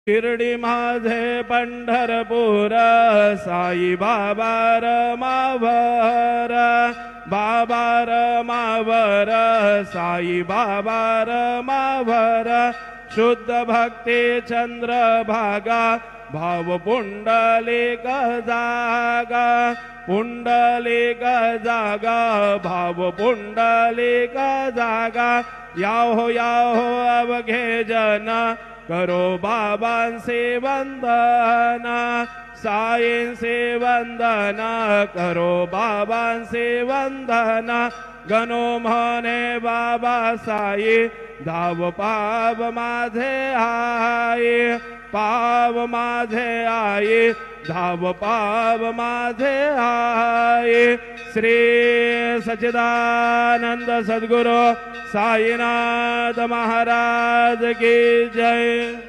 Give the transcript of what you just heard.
शिर्डी माझे पंढरपूर साई बाबा रमावर, बाबा रमावर साई बाबा रमावर, शुद्ध भक्ती चंद्रभागा भाव पुंडलिक जागा, पुंडलिक जागा भाव पुंडलिक जागा, याहो याहो अवघे जन करो बाबांसे वंदना, साईंसे वंदना करो बाबांसे वंदना, गणो म्हणे बाबा साई धाव पाव माझे आई, पाव माझे आई धाव पाव माझे आई। श्री सच्चिदानंद सद्गुरु साईनाथ महाराज की जय।